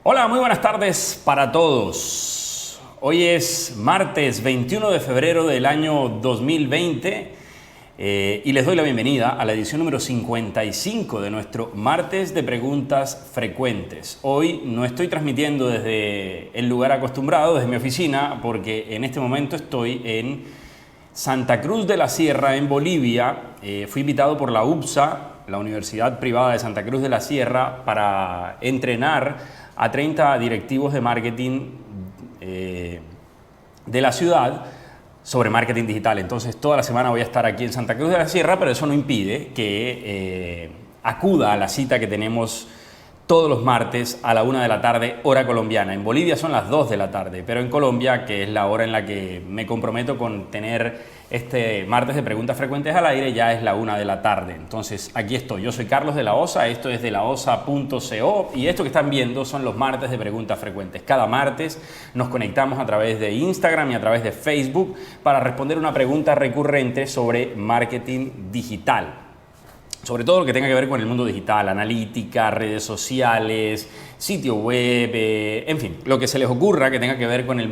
Hola, muy buenas tardes para todos. Hoy es martes 21 de febrero del año 2020 y les doy la bienvenida a la edición número 55 de nuestro martes de preguntas frecuentes. Hoy no estoy transmitiendo desde el lugar acostumbrado, desde mi oficina, porque en este momento estoy en Santa Cruz de la Sierra, en Bolivia. Fui invitado por la UPSA, la Universidad Privada de Santa Cruz de la Sierra, para entrenar a 30 directivos de marketing de la ciudad sobre marketing digital. Entonces toda la semana voy a estar aquí en Santa Cruz de la Sierra, pero eso no impide que acuda a la cita que tenemos todos los martes a la 1 de la tarde, hora colombiana. En Bolivia son las 2 de la tarde, pero en Colombia, que es la hora en la que me comprometo con tener este martes de preguntas frecuentes al aire, ya es la 1 de la tarde. Entonces, aquí estoy. Yo soy Carlos de la Osa, esto es de laosa.co y esto que están viendo son los martes de preguntas frecuentes. Cada martes nos conectamos a través de Instagram y a través de Facebook para responder una pregunta recurrente sobre marketing digital. Sobre todo lo que tenga que ver con el mundo digital, analítica, redes sociales, sitio web, en fin, lo que se les ocurra que tenga que ver con el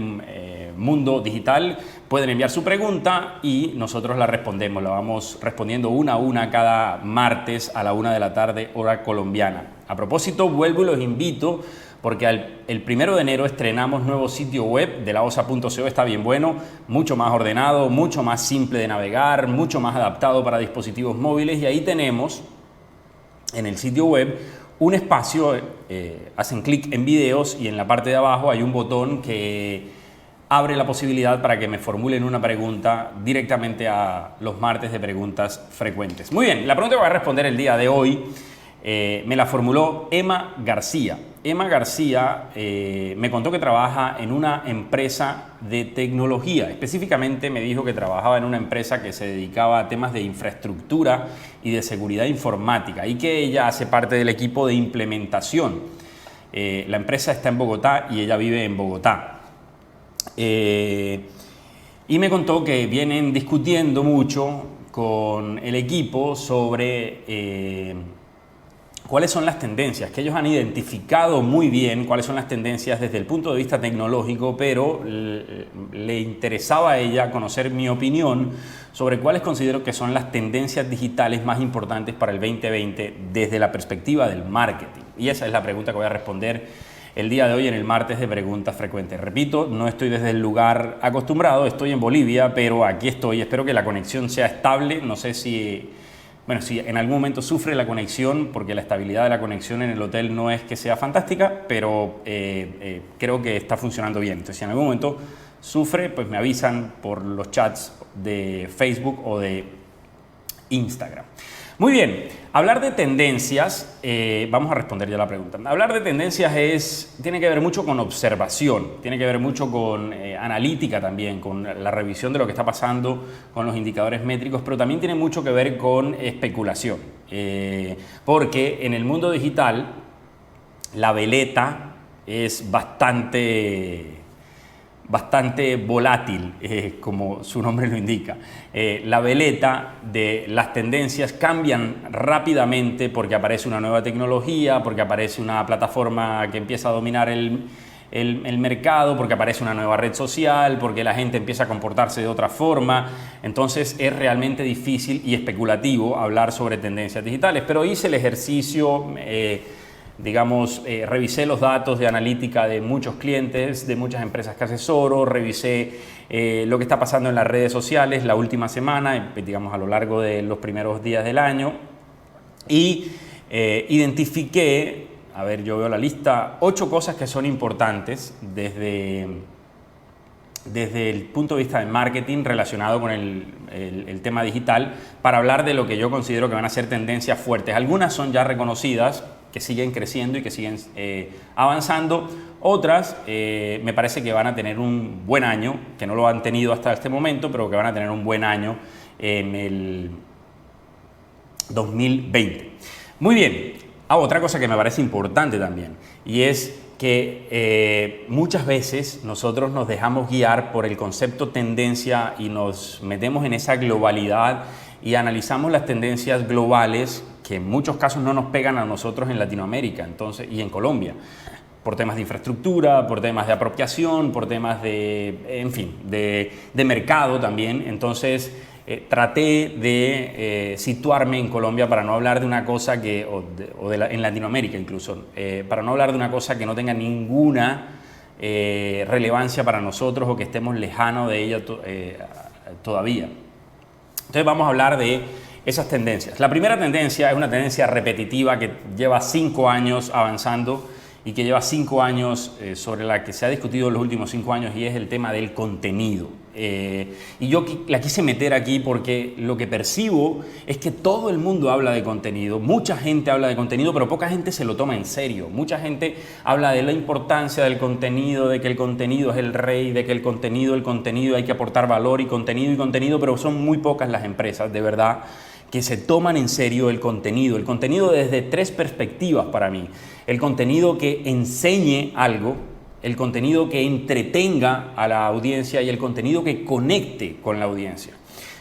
mundo digital, pueden enviar su pregunta y nosotros la respondemos. La vamos respondiendo una a una cada martes a la 1 de la tarde, hora colombiana. A propósito, vuelvo y los invito porque el 1 de enero estrenamos nuevo sitio web de laosa.co. Está bien bueno, mucho más ordenado, mucho más simple de navegar, mucho más adaptado para dispositivos móviles, y ahí tenemos en el sitio web un espacio, hacen clic en videos y en la parte de abajo hay un botón que abre la posibilidad para que me formulen una pregunta directamente a los martes de preguntas frecuentes. Muy bien, la pregunta que voy a responder el día de hoy me la formuló Emma García. Emma García me contó que trabaja en una empresa de tecnología. Específicamente me dijo que trabajaba en una empresa que se dedicaba a temas de infraestructura y de seguridad informática y que ella hace parte del equipo de implementación. La empresa está en Bogotá y ella vive en Bogotá. Y me contó que vienen discutiendo mucho con el equipo sobre cuáles son las tendencias, que ellos han identificado muy bien cuáles son las tendencias desde el punto de vista tecnológico, pero le interesaba a ella conocer mi opinión sobre cuáles considero que son las tendencias digitales más importantes para el 2020 desde la perspectiva del marketing. Y esa es la pregunta que voy a responder el día de hoy en el martes de preguntas frecuentes. Repito, no estoy desde el lugar acostumbrado, estoy en Bolivia, pero aquí estoy. Espero que la conexión sea estable. No sé si en algún momento sufre la conexión, porque la estabilidad de la conexión en el hotel no es que sea fantástica, pero creo que está funcionando bien. Entonces, si en algún momento sufre, pues me avisan por los chats de Facebook o de Instagram. Muy bien, hablar de tendencias, vamos a responder ya la pregunta. Hablar de tendencias tiene que ver mucho con observación, tiene que ver mucho con analítica también, con la revisión de lo que está pasando con los indicadores métricos, pero también tiene mucho que ver con especulación, porque en el mundo digital la veleta es bastante volátil, como su nombre lo indica. La veleta de las tendencias cambian rápidamente porque aparece una nueva tecnología, porque aparece una plataforma que empieza a dominar el mercado, porque aparece una nueva red social, porque la gente empieza a comportarse de otra forma. Entonces es realmente difícil y especulativo hablar sobre tendencias digitales, pero hice el ejercicio, revisé los datos de analítica de muchos clientes, de muchas empresas que asesoro, revisé lo que está pasando en las redes sociales la última semana, a lo largo de los primeros días del año, y identifiqué, yo veo la lista, 8 cosas que son importantes desde el punto de vista del marketing relacionado con el tema digital, para hablar de lo que yo considero que van a ser tendencias fuertes. Algunas son ya reconocidas, que siguen creciendo y que siguen avanzando. Otras me parece que van a tener un buen año, que no lo han tenido hasta este momento, pero que van a tener un buen año en el 2020. Muy bien, otra cosa que me parece importante también, y es que muchas veces nosotros nos dejamos guiar por el concepto tendencia y nos metemos en esa globalidad y analizamos las tendencias globales que en muchos casos no nos pegan a nosotros en Latinoamérica y en Colombia. por temas de infraestructura, por temas de apropiación, por temas de, en fin, de mercado también. Entonces, traté de situarme en Colombia para no hablar de una cosa que, en Latinoamérica incluso, para no hablar de una cosa que no tenga ninguna relevancia para nosotros o que estemos lejanos de ella todavía. Entonces vamos a hablar de esas tendencias. La primera tendencia es una tendencia repetitiva que lleva 5 años avanzando y que lleva 5 años sobre la que se ha discutido en los últimos 5 años, y es el tema del contenido. Y yo la quise meter aquí porque lo que percibo es que todo el mundo habla de contenido, mucha gente habla de contenido, pero poca gente se lo toma en serio. Mucha gente habla de la importancia del contenido, de que el contenido es el rey, de que el contenido hay que aportar valor y contenido, pero son muy pocas las empresas, de verdad, que se toman en serio el contenido desde 3 perspectivas para mí. El contenido que enseñe algo, el contenido que entretenga a la audiencia y el contenido que conecte con la audiencia.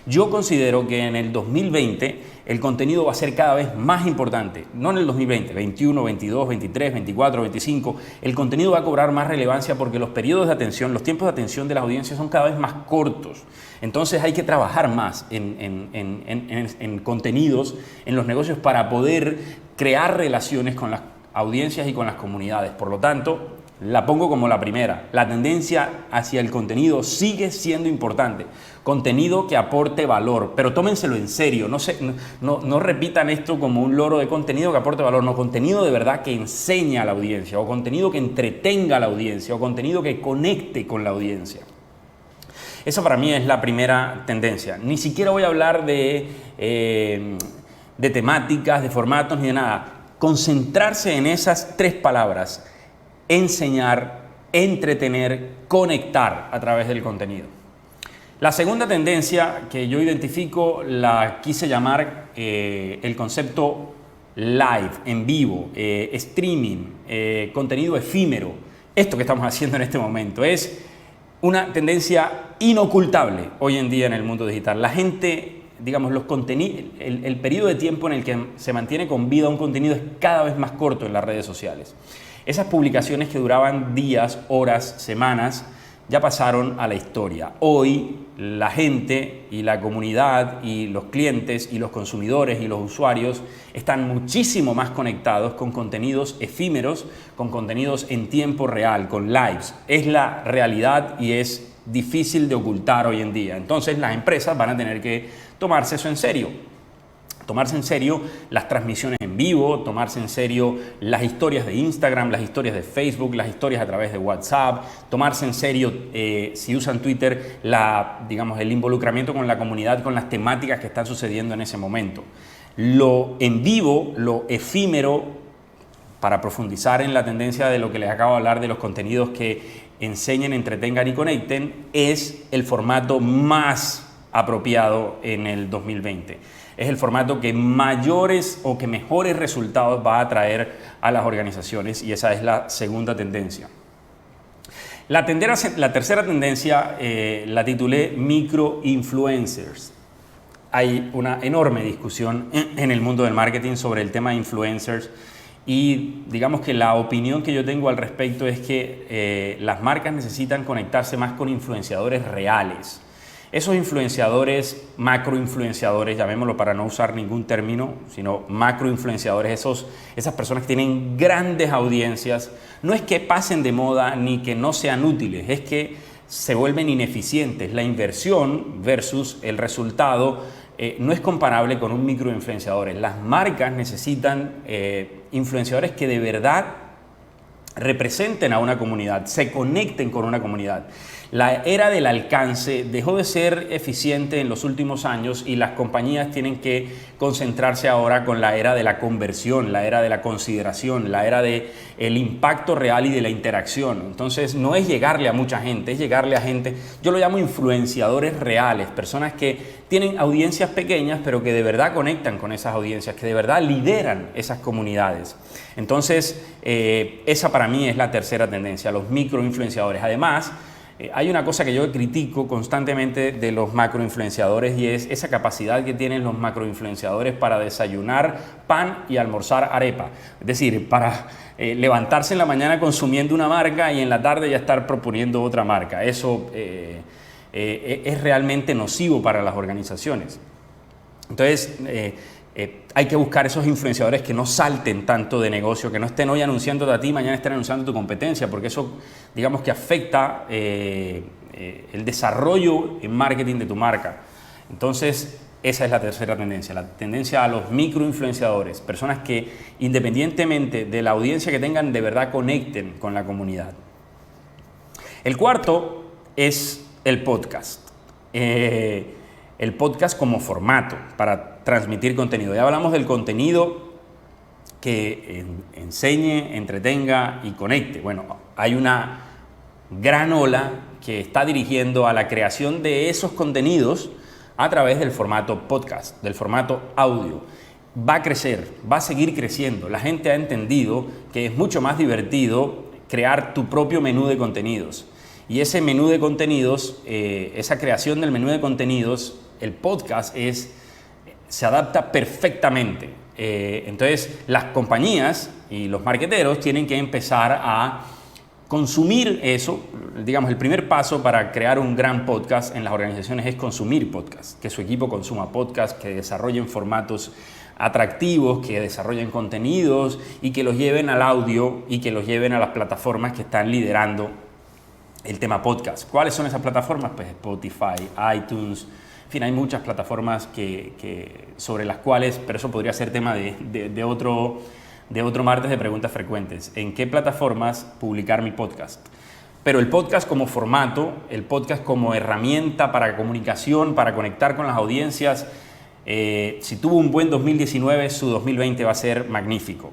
Yo considero que en el 2020 el contenido va a ser cada vez más importante. No en el 2020, 21, 22, 23, 24, 25. El contenido va a cobrar más relevancia porque los periodos de atención, los tiempos de atención de las audiencias son cada vez más cortos. Entonces hay que trabajar más en contenidos, en los negocios, para poder crear relaciones con las audiencias y con las comunidades. Por lo tanto, la pongo como la primera. La tendencia hacia el contenido sigue siendo importante. Contenido que aporte valor, pero tómenselo en serio. No repitan esto como un loro de contenido que aporte valor. No, contenido de verdad que enseñe a la audiencia, o contenido que entretenga a la audiencia, o contenido que conecte con la audiencia. Esa para mí es la primera tendencia. Ni siquiera voy a hablar de temáticas, de formatos, ni de nada. Concentrarse en esas 3 palabras: enseñar, entretener, conectar a través del contenido. La segunda tendencia que yo identifico la quise llamar el concepto live, en vivo, streaming, contenido efímero. Esto que estamos haciendo en este momento es una tendencia inocultable hoy en día en el mundo digital. La gente, digamos, el periodo de tiempo en el que se mantiene con vida un contenido es cada vez más corto en las redes sociales. Esas publicaciones que duraban días, horas, semanas, ya pasaron a la historia. Hoy la gente y la comunidad y los clientes y los consumidores y los usuarios están muchísimo más conectados con contenidos efímeros, con contenidos en tiempo real, con lives. Es la realidad y es difícil de ocultar hoy en día. Entonces las empresas van a tener que tomarse eso en serio. Tomarse en serio las transmisiones en vivo, tomarse en serio las historias de Instagram, las historias de Facebook, las historias a través de WhatsApp, tomarse en serio, si usan Twitter, el involucramiento con la comunidad, con las temáticas que están sucediendo en ese momento. Lo en vivo, lo efímero, para profundizar en la tendencia de lo que les acabo de hablar, de los contenidos que enseñen, entretengan y conecten, es el formato más apropiado en el 2020. Es el formato que mayores o que mejores resultados va a traer a las organizaciones, y esa es la segunda tendencia. La tercera tendencia la titulé microinfluencers. Hay una enorme discusión en el mundo del marketing sobre el tema de influencers, y digamos que la opinión que yo tengo al respecto es que las marcas necesitan conectarse más con influenciadores reales. Esos influenciadores, macroinfluenciadores, llamémoslo para no usar ningún término, sino macroinfluenciadores, esas personas que tienen grandes audiencias, no es que pasen de moda ni que no sean útiles, es que se vuelven ineficientes. La inversión versus el resultado no es comparable con un microinfluenciador. Las marcas necesitan influenciadores que de verdad representen a una comunidad, se conecten con una comunidad. La era del alcance dejó de ser eficiente en los últimos años y las compañías tienen que concentrarse ahora con la era de la conversión, la era de la consideración, la era del impacto real y de la interacción. Entonces no es llegarle a mucha gente, es llegarle a gente, yo lo llamo influenciadores reales, personas que tienen audiencias pequeñas pero que de verdad conectan con esas audiencias, que de verdad lideran esas comunidades. Entonces esa para mí es la tercera tendencia, los microinfluenciadores. Además, Hay una cosa que yo critico constantemente de los macroinfluenciadores y es esa capacidad que tienen los macroinfluenciadores para desayunar pan y almorzar arepa. Es decir, para levantarse en la mañana consumiendo una marca y en la tarde ya estar proponiendo otra marca. Eso es realmente nocivo para las organizaciones. Entonces, hay que buscar esos influenciadores que no salten tanto de negocio, que no estén hoy anunciándote a ti, mañana estén anunciando tu competencia, porque eso, digamos que afecta el desarrollo en marketing de tu marca. Entonces, esa es la tercera tendencia, la tendencia a los microinfluenciadores, personas que independientemente de la audiencia que tengan, de verdad conecten con la comunidad. El cuarto es el podcast. El podcast como formato para transmitir contenido. Ya hablamos del contenido que enseñe, entretenga y conecte. Bueno, hay una gran ola que está dirigiendo a la creación de esos contenidos a través del formato podcast, del formato audio. Va a crecer, va a seguir creciendo. La gente ha entendido que es mucho más divertido crear tu propio menú de contenidos. Y ese menú de contenidos, esa creación del menú de contenidos, el podcast se adapta perfectamente. Entonces, las compañías y los marketeros tienen que empezar a consumir eso. Digamos, el primer paso para crear un gran podcast en las organizaciones es consumir podcast, que su equipo consuma podcast, que desarrollen formatos atractivos, que desarrollen contenidos y que los lleven al audio y que los lleven a las plataformas que están liderando el tema podcast. ¿Cuáles son esas plataformas? Pues Spotify, iTunes, en fin, hay muchas plataformas sobre las cuales, pero eso podría ser tema de otro martes de preguntas frecuentes. ¿En qué plataformas publicar mi podcast? Pero el podcast como formato, el podcast como herramienta para comunicación, para conectar con las audiencias, si tuvo un buen 2019, su 2020 va a ser magnífico,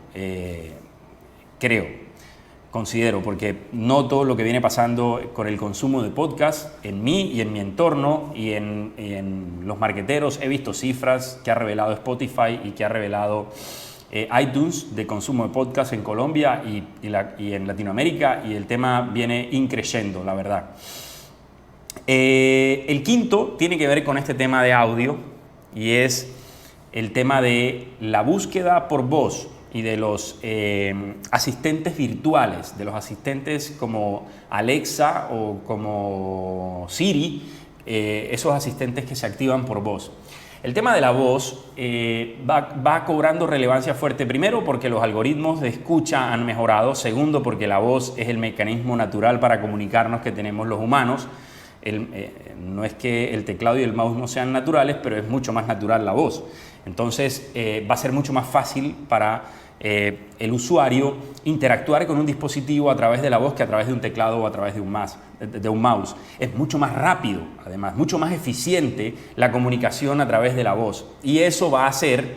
considero, porque noto lo que viene pasando con el consumo de podcast en mí y en mi entorno y en los marketeros. He visto cifras que ha revelado Spotify y que ha revelado iTunes de consumo de podcast en Colombia y en Latinoamérica, y el tema viene increciendo, la verdad. El quinto tiene que ver con este tema de audio y es el tema de la búsqueda por voz y de los asistentes virtuales, de los asistentes como Alexa o como Siri, esos asistentes que se activan por voz. El tema de la voz va cobrando relevancia fuerte, primero porque los algoritmos de escucha han mejorado, segundo porque la voz es el mecanismo natural para comunicarnos que tenemos los humanos. No es que el teclado y el mouse no sean naturales, pero es mucho más natural la voz. Entonces va a ser mucho más fácil para el usuario interactuar con un dispositivo a través de la voz que a través de un teclado o a través de un mouse. Es mucho más rápido, además, mucho más eficiente la comunicación a través de la voz. Y eso va a hacer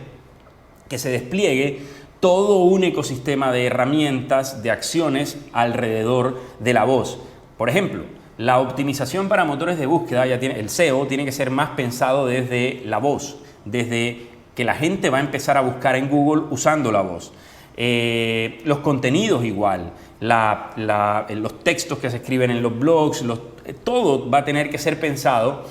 que se despliegue todo un ecosistema de herramientas, de acciones alrededor de la voz. Por ejemplo, la optimización para motores de búsqueda, el SEO tiene que ser más pensado desde la voz, desde que la gente va a empezar a buscar en Google usando la voz. Los contenidos igual, los textos que se escriben en los blogs, todo va a tener que ser pensado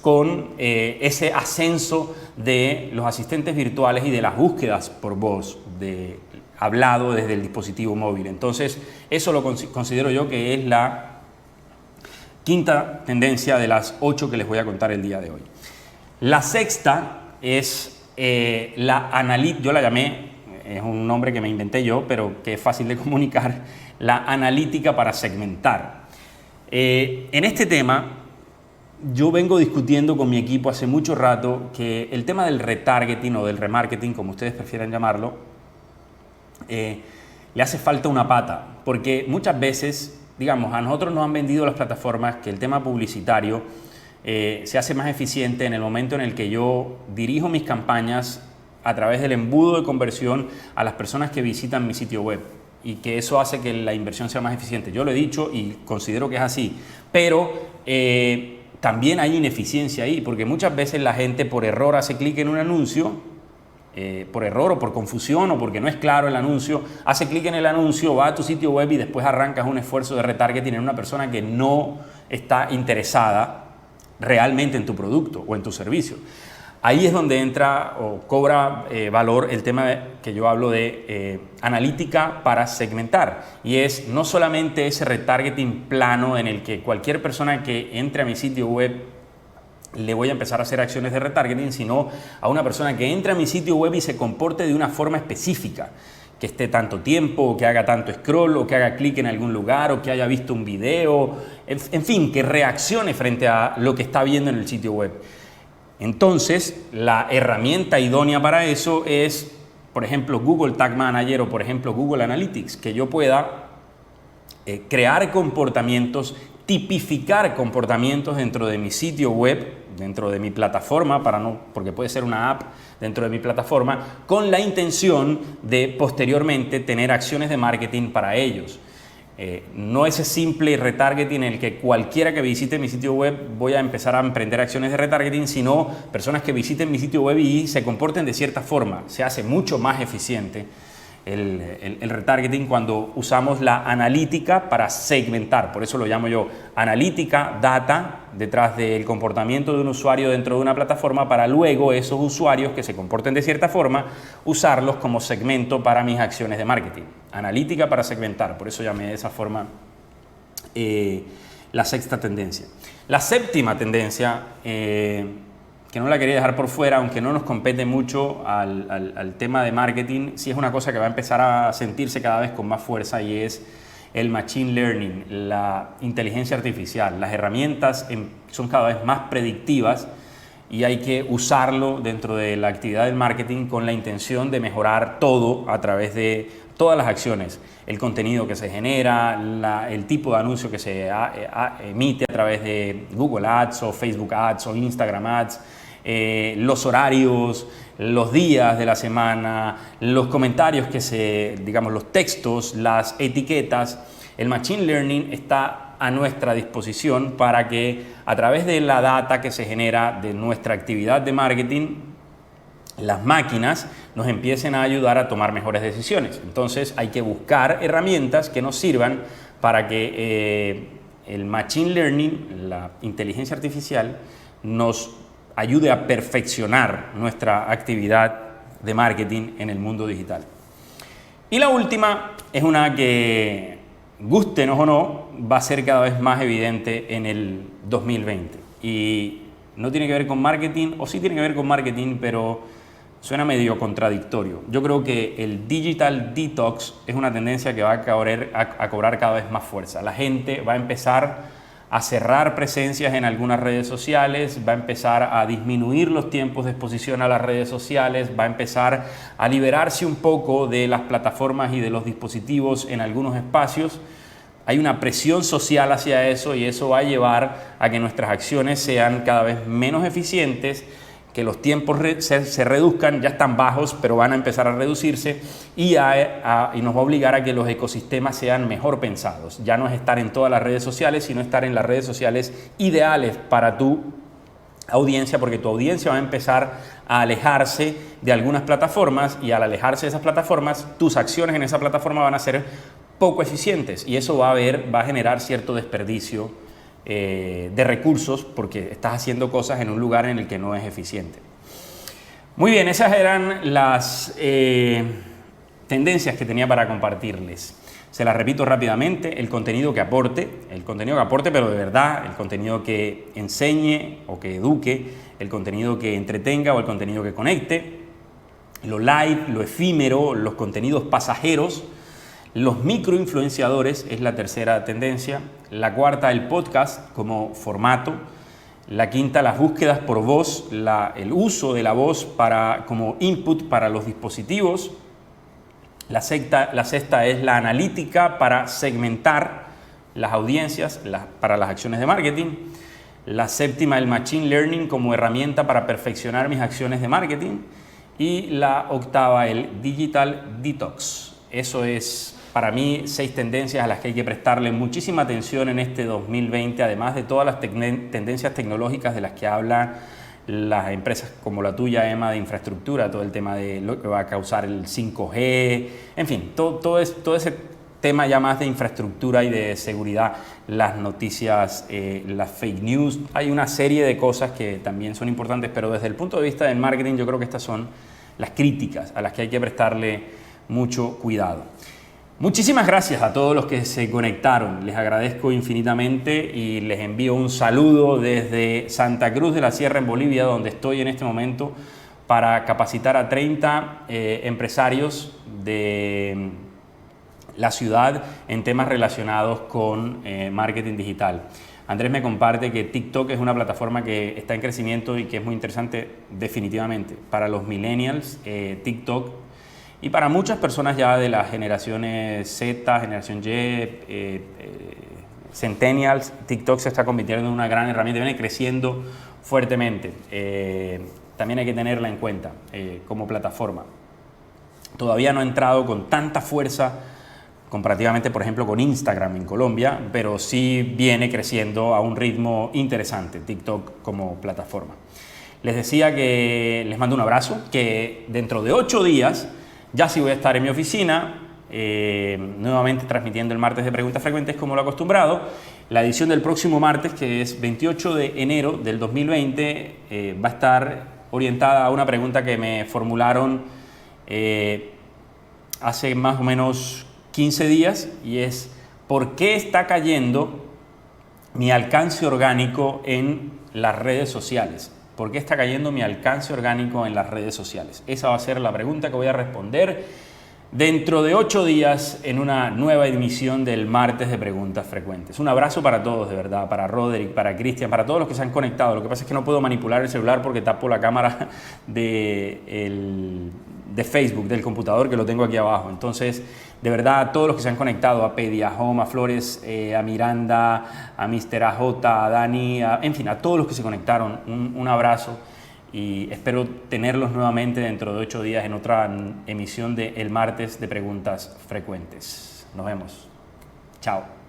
con ese ascenso de los asistentes virtuales y de las búsquedas por voz, hablado desde el dispositivo móvil. Entonces, eso lo considero yo que es la quinta tendencia de las 8 que les voy a contar el día de hoy. La sexta es yo la llamé, es un nombre que me inventé yo, pero que es fácil de comunicar, la analítica para segmentar. En este tema, yo vengo discutiendo con mi equipo hace mucho rato que el tema del retargeting o del remarketing, como ustedes prefieran llamarlo, le hace falta una pata, porque muchas veces, digamos, a nosotros nos han vendido las plataformas que el tema publicitario se hace más eficiente en el momento en el que yo dirijo mis campañas a través del embudo de conversión a las personas que visitan mi sitio web, y que eso hace que la inversión sea más eficiente. Yo lo he dicho y considero que es así, pero también hay ineficiencia ahí, porque muchas veces la gente por error hace clic en un anuncio, por error o por confusión o porque no es claro el anuncio, hace clic en el anuncio, va a tu sitio web y después arrancas un esfuerzo de retargeting en una persona que no está interesada realmente en tu producto o en tu servicio. Ahí es donde entra o cobra valor el tema que yo hablo de analítica para segmentar. Y es no solamente ese retargeting plano en el que cualquier persona que entre a mi sitio web le voy a empezar a hacer acciones de retargeting, sino a una persona que entre a mi sitio web y se comporte de una forma específica, que esté tanto tiempo, o que haga tanto scroll, o que haga clic en algún lugar, o que haya visto un video, en fin, que reaccione frente a lo que está viendo en el sitio web. Entonces, la herramienta idónea para eso es, por ejemplo, Google Tag Manager o, por ejemplo, Google Analytics, que yo pueda crear comportamientos, tipificar comportamientos dentro de mi sitio web, dentro de mi plataforma, porque puede ser una app dentro de mi plataforma, con la intención de posteriormente tener acciones de marketing para ellos. No ese simple retargeting en el que cualquiera que visite mi sitio web voy a empezar a emprender acciones de retargeting, sino personas que visiten mi sitio web y se comporten de cierta forma. Se hace mucho más eficiente el retargeting cuando usamos la analítica para segmentar. Por eso lo llamo yo analítica, data, detrás del comportamiento de un usuario dentro de una plataforma, para luego esos usuarios que se comporten de cierta forma, usarlos como segmento para mis acciones de marketing. Analítica para segmentar, por eso llamé de esa forma la sexta tendencia. La séptima tendencia, que no la quería dejar por fuera, aunque no nos compete mucho al tema de marketing, sí es una cosa que va a empezar a sentirse cada vez con más fuerza, y es el machine learning, la inteligencia artificial. Las herramientas son cada vez más predictivas y hay que usarlo dentro de la actividad del marketing con la intención de mejorar todo a través de todas las acciones. El contenido que se genera, el tipo de anuncio que se emite a través de Google Ads o Facebook Ads o Instagram Ads, los horarios, los días de la semana, los comentarios los textos, las etiquetas. El machine learning está a nuestra disposición para que a través de la data que se genera de nuestra actividad de marketing, las máquinas nos empiecen a ayudar a tomar mejores decisiones. Entonces hay que buscar herramientas que nos sirvan para que el machine learning, la inteligencia artificial, nos ayude a perfeccionar nuestra actividad de marketing en el mundo digital. Y la última es una que, gústenos o no, va a ser cada vez más evidente en el 2020. Y no tiene que ver con marketing, o sí tiene que ver con marketing, pero suena medio contradictorio. Yo creo que el digital detox es una tendencia que va a cobrar cada vez más fuerza. La gente va a empezar a cerrar presencias en algunas redes sociales, va a empezar a disminuir los tiempos de exposición a las redes sociales, va a empezar a liberarse un poco de las plataformas y de los dispositivos en algunos espacios. Hay una presión social hacia eso, y eso va a llevar a que nuestras acciones sean cada vez menos eficientes, que los tiempos se reduzcan, ya están bajos, pero van a empezar a reducirse, y nos va a obligar a que los ecosistemas sean mejor pensados. Ya no es estar en todas las redes sociales, sino estar en las redes sociales ideales para tu audiencia, porque tu audiencia va a empezar a alejarse de algunas plataformas, y al alejarse de esas plataformas, tus acciones en esa plataforma van a ser poco eficientes, y eso va a generar cierto desperdicio de recursos, porque estás haciendo cosas en un lugar en el que no es eficiente. Muy bien, esas eran las tendencias que tenía para compartirles. Se las repito rápidamente: el contenido que aporte, pero de verdad, el contenido que enseñe o que eduque, el contenido que entretenga o el contenido que conecte, lo light, lo efímero, los contenidos pasajeros. Los microinfluenciadores es la tercera tendencia. La cuarta, el podcast como formato. La quinta, las búsquedas por voz, el uso de la voz como input para los dispositivos. La sexta es la analítica para segmentar las audiencias para las acciones de marketing. La séptima, el machine learning como herramienta para perfeccionar mis acciones de marketing. Y la octava, el digital detox. Eso es, para mí, 6 tendencias a las que hay que prestarle muchísima atención en este 2020, además de todas las tendencias tecnológicas de las que hablan las empresas como la tuya, Emma, de infraestructura, todo el tema de lo que va a causar el 5G, en fin, todo ese tema ya más de infraestructura y de seguridad, las noticias, las fake news. Hay una serie de cosas que también son importantes, pero desde el punto de vista del marketing yo creo que estas son las críticas a las que hay que prestarle mucho cuidado. Muchísimas gracias a todos los que se conectaron, les agradezco infinitamente y les envío un saludo desde Santa Cruz de la Sierra en Bolivia, donde estoy en este momento para capacitar a 30 empresarios de la ciudad en temas relacionados con marketing digital. Andrés me comparte que TikTok es una plataforma que está en crecimiento y que es muy interesante definitivamente para los millennials, TikTok, y para muchas personas ya de las generaciones Z, generación Y, centennials, TikTok se está convirtiendo en una gran herramienta, viene creciendo fuertemente. También hay que tenerla en cuenta como plataforma. Todavía no ha entrado con tanta fuerza comparativamente, por ejemplo, con Instagram en Colombia, pero sí viene creciendo a un ritmo interesante TikTok como plataforma. Les decía que les mando un abrazo, que dentro de 8 días ya sí voy a estar en mi oficina, nuevamente transmitiendo el martes de Preguntas Frecuentes como lo acostumbrado. La edición del próximo martes, que es 28 de enero del 2020, va a estar orientada a una pregunta que me formularon hace más o menos 15 días, y es: ¿por qué está cayendo mi alcance orgánico en las redes sociales? ¿Por qué está cayendo mi alcance orgánico en las redes sociales? Esa va a ser la pregunta que voy a responder dentro de 8 días en una nueva emisión del martes de Preguntas Frecuentes. Un abrazo para todos, de verdad, para Roderick, para Cristian, para todos los que se han conectado. Lo que pasa es que no puedo manipular el celular porque tapo la cámara de Facebook, del computador, que lo tengo aquí abajo. Entonces, de verdad, a todos los que se han conectado, a Pedi, a Home, a Flores, a Miranda, a Mr. AJ, a Dani, en fin, a todos los que se conectaron, un abrazo. Y espero tenerlos nuevamente dentro de 8 días en otra emisión de El Martes de Preguntas Frecuentes. Nos vemos. Chao.